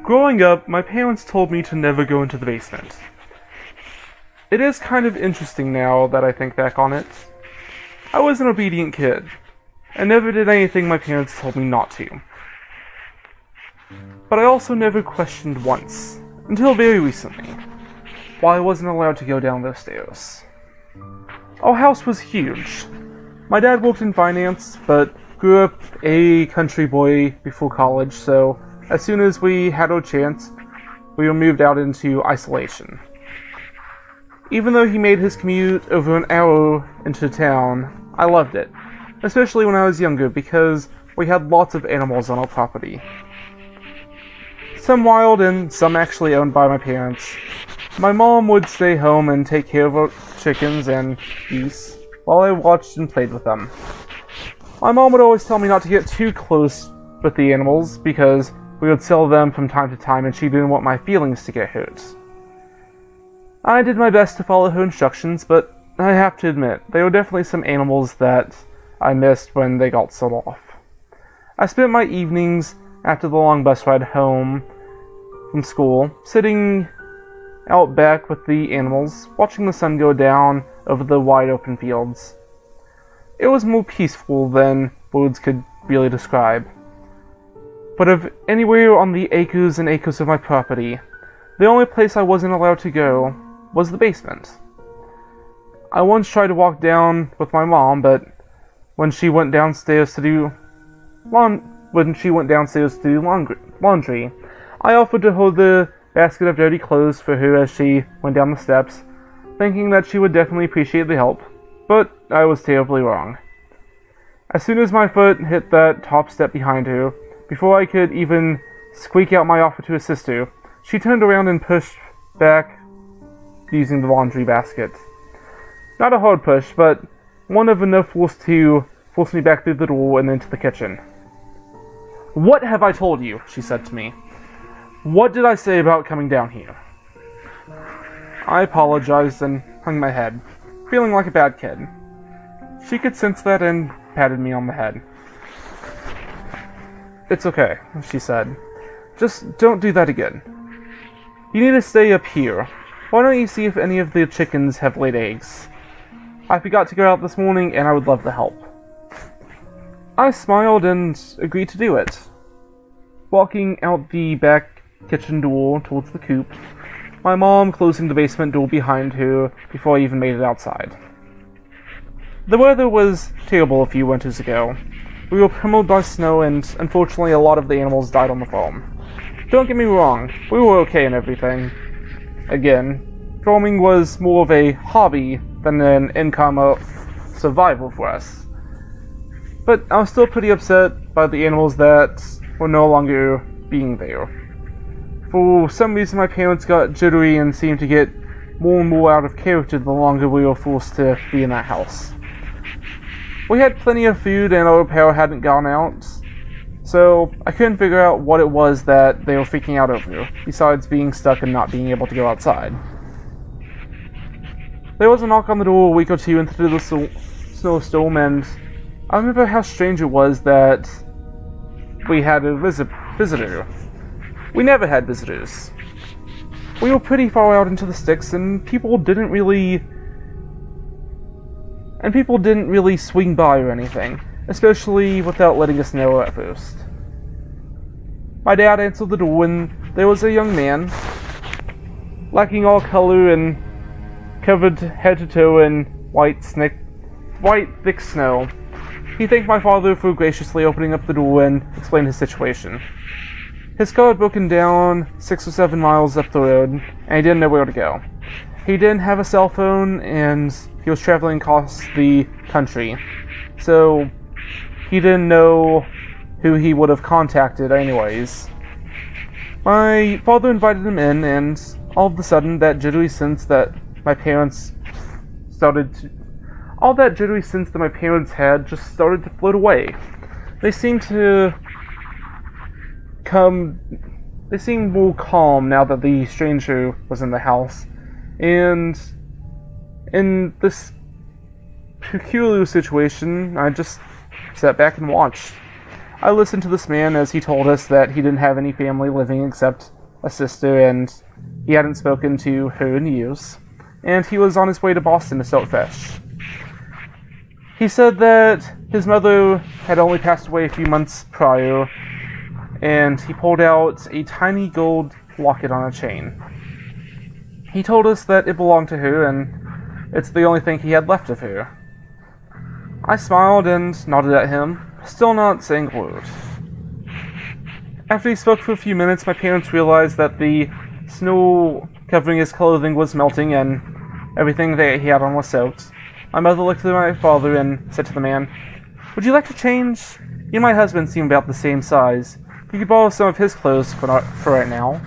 Growing up, my parents told me to never go into the basement. It is kind of interesting now that I think back on it. I was an obedient kid, and never did anything my parents told me not to. But I also never questioned once, until very recently, why I wasn't allowed to go down those stairs. Our house was huge. My dad worked in finance, but grew up a country boy before college, so as soon as we had our chance, we were moved out into isolation. Even though he made his commute over an hour into town, I loved it, especially when I was younger because we had lots of animals on our property. Some wild and some actually owned by my parents. My mom would stay home and take care of our chickens and geese while I watched and played with them. My mom would always tell me not to get too close with the animals because we would sell them from time to time and she didn't want my feelings to get hurt. I did my best to follow her instructions, but I have to admit, there were definitely some animals that I missed when they got sold off. I spent my evenings after the long bus ride home from school, sitting out back with the animals, watching the sun go down over the wide open fields. It was more peaceful than words could really describe. But of anywhere on the acres and acres of my property, the only place I wasn't allowed to go was the basement. I once tried to walk down with my mom, but when she went downstairs to do laundry, I offered to hold the basket of dirty clothes for her as she went down the steps, thinking that she would definitely appreciate the help, but I was terribly wrong. As soon as my foot hit that top step behind her, before I could even squeak out my offer to assist her, she turned around and pushed back using the laundry basket. Not a hard push, but one of enough force to force me back through the door and into the kitchen. "What have I told you?" she said to me. "What did I say about coming down here?" I apologized and hung my head, feeling like a bad kid. She could sense that and patted me on the head. "It's okay," she said. "Just don't do that again. You need to stay up here. Why don't you see if any of the chickens have laid eggs? I forgot to go out this morning and I would love the help." I smiled and agreed to do it. Walking out the back kitchen door towards the coop, my mom closing the basement door behind her before I even made it outside. The weather was terrible a few winters ago. We were pummeled by snow and unfortunately a lot of the animals died on the farm. Don't get me wrong, we were okay and everything. Again, farming was more of a hobby than an income of survival for us. But I was still pretty upset by the animals that were no longer being there. For some reason my parents got jittery and seemed to get more and more out of character the longer we were forced to be in that house. We had plenty of food and our power hadn't gone out, so I couldn't figure out what it was that they were freaking out over, besides being stuck and not being able to go outside. There was a knock on the door a week or two into the snowstorm, and I remember how strange it was that we had a visitor. We never had visitors. We were pretty far out into the sticks, and people didn't really swing by or anything, especially without letting us know at first. My dad answered the door and there was a young man, lacking all color and covered head to toe in white thick snow. He thanked my father for graciously opening up the door and explained his situation. His car had broken down 6 or 7 miles up the road, and he didn't know where to go. He didn't have a cell phone, and he was traveling across the country, so he didn't know who he would have contacted anyways. My father invited him in, and all of a sudden that jittery sense that my parents had just started to float away. They seemed more calm now that the stranger was in the house, and in this peculiar situation, I just sat back and watched. I listened to this man as he told us that he didn't have any family living except a sister, and he hadn't spoken to her in years, and he was on his way to Boston to start fresh. He said that his mother had only passed away a few months prior, and he pulled out a tiny gold locket on a chain. He told us that it belonged to her, and it's the only thing he had left of her. I smiled and nodded at him, still not saying a word. After he spoke for a few minutes, my parents realized that the snow covering his clothing was melting and everything that he had on was soaked. My mother looked at my father and said to the man, "Would you like to change? You and my husband seem about the same size. You could borrow some of his clothes for right now."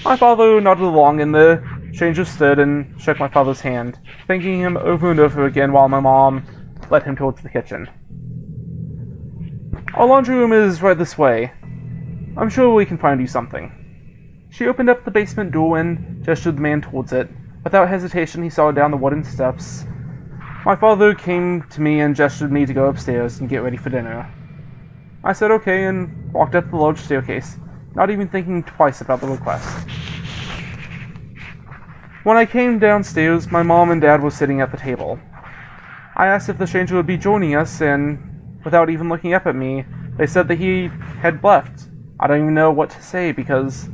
My father nodded along, and the stranger stood and shook my father's hand, thanking him over and over again while my mom led him towards the kitchen. "Our laundry room is right this way. I'm sure we can find you something." She opened up the basement door and gestured the man towards it. Without hesitation, he saw down the wooden steps. My father came to me and gestured me to go upstairs and get ready for dinner. I said okay and walked up the large staircase, not even thinking twice about the request. When I came downstairs, my mom and dad were sitting at the table. I asked if the stranger would be joining us, and without even looking up at me, they said that he had left. I don't even know what to say because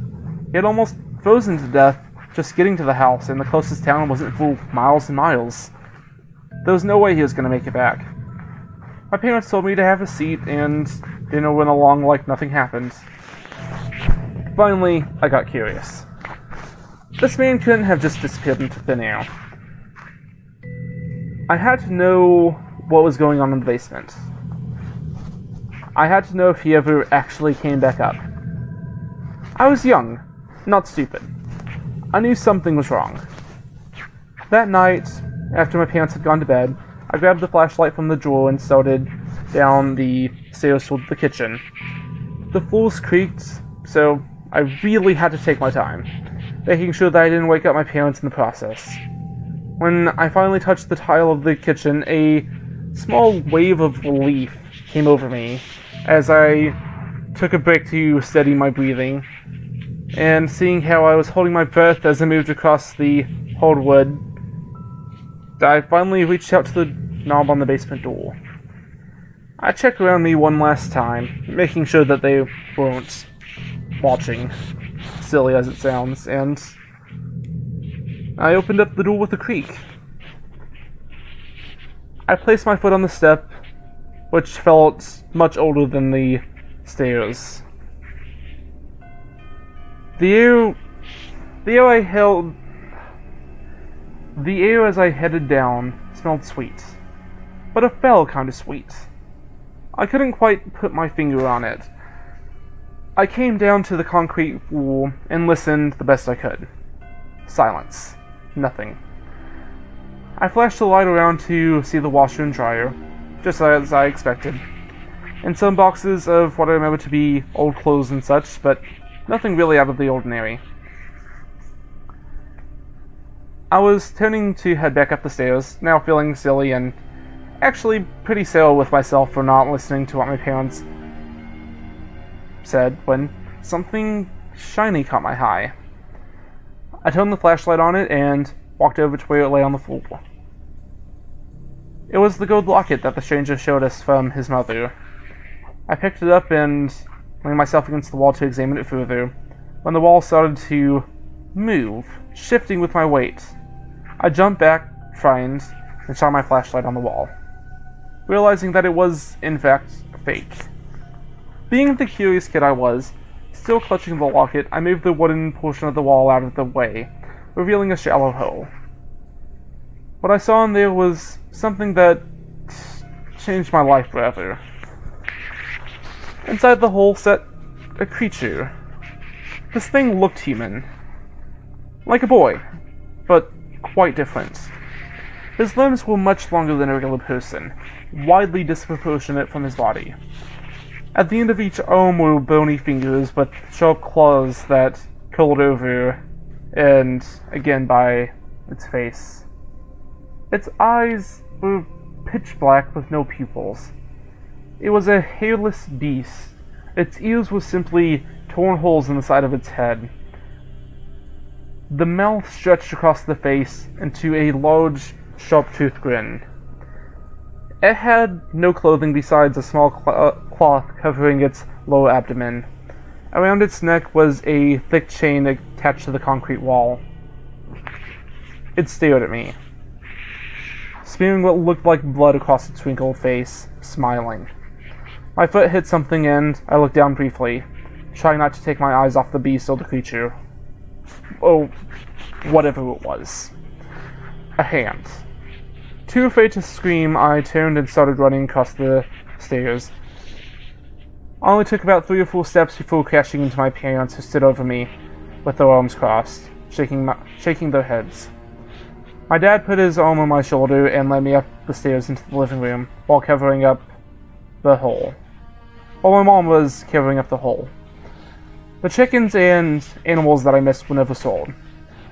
he had almost frozen to death just getting to the house, and the closest town wasn't for miles and miles. There was no way he was going to make it back. My parents told me to have a seat, and dinner went along like nothing happened. Finally, I got curious. This man couldn't have just disappeared into thin air. I had to know what was going on in the basement. I had to know if he ever actually came back up. I was young, not stupid. I knew something was wrong. That night, after my parents had gone to bed, I grabbed the flashlight from the drawer and started down the stairs toward the kitchen. The floors creaked, so I really had to take my time, making sure that I didn't wake up my parents in the process. When I finally touched the tile of the kitchen, a small wave of relief came over me as I took a break to steady my breathing, and seeing how I was holding my breath as I moved across the hardwood, I finally reached out to the knob on the basement door. I checked around me one last time, making sure that they weren't watching, silly as it sounds, and I opened up the door with a creak. I placed my foot on the step, which felt much older than the stairs. The air as I headed down smelled sweet, but a foul kind of sweet. I couldn't quite put my finger on it. I came down to the concrete floor and listened the best I could. Silence. Nothing. I flashed the light around to see the washer and dryer, just as I expected, and some boxes of what I remember to be old clothes and such, but nothing really out of the ordinary. I was turning to head back up the stairs, now feeling silly and actually pretty sour with myself for not listening to what my parents said, when something shiny caught my eye. I turned the flashlight on it and walked over to where it lay on the floor. It was the gold locket that the stranger showed us from his mother. I picked it up and leaned myself against the wall to examine it further, when the wall started to move, shifting with my weight. I jumped back, frightened, and shone my flashlight on the wall, realizing that it was, in fact, fake. Being the curious kid I was, still clutching the locket, I moved the wooden portion of the wall out of the way, revealing a shallow hole. What I saw in there was something that changed my life forever. Inside the hole sat a creature. This thing looked human. Like a boy, but quite different. His limbs were much longer than a regular person, widely disproportionate from his body. At the end of each arm were bony fingers with sharp claws that curled over and again by its face. Its eyes were pitch black with no pupils. It was a hairless beast. Its ears were simply torn holes in the side of its head. The mouth stretched across the face into a large, sharp-toothed grin. It had no clothing besides a small cloth covering its lower abdomen. Around its neck was a thick chain attached to the concrete wall. It stared at me, smearing what looked like blood across its wrinkled face, smiling. My foot hit something and I looked down briefly, trying not to take my eyes off the beast or the creature. Oh, whatever it was. A hand. Too afraid to scream, I turned and started running across the stairs. I only took about 3 or 4 steps before crashing into my parents, who stood over me, with their arms crossed, shaking their heads. My dad put his arm on my shoulder and led me up the stairs into the living room, while covering up the hole. While my mom was covering up the hole. The chickens and animals that I missed were never sold.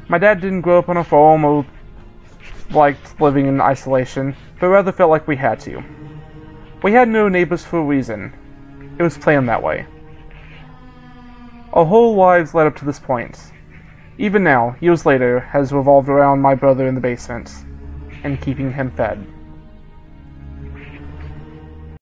My dad didn't grow up on a farm or liked living in isolation, but rather felt like we had to. We had no neighbors for a reason. It was planned that way. Our whole lives led up to this point. Even now, years later, has revolved around my brother in the basement, and keeping him fed.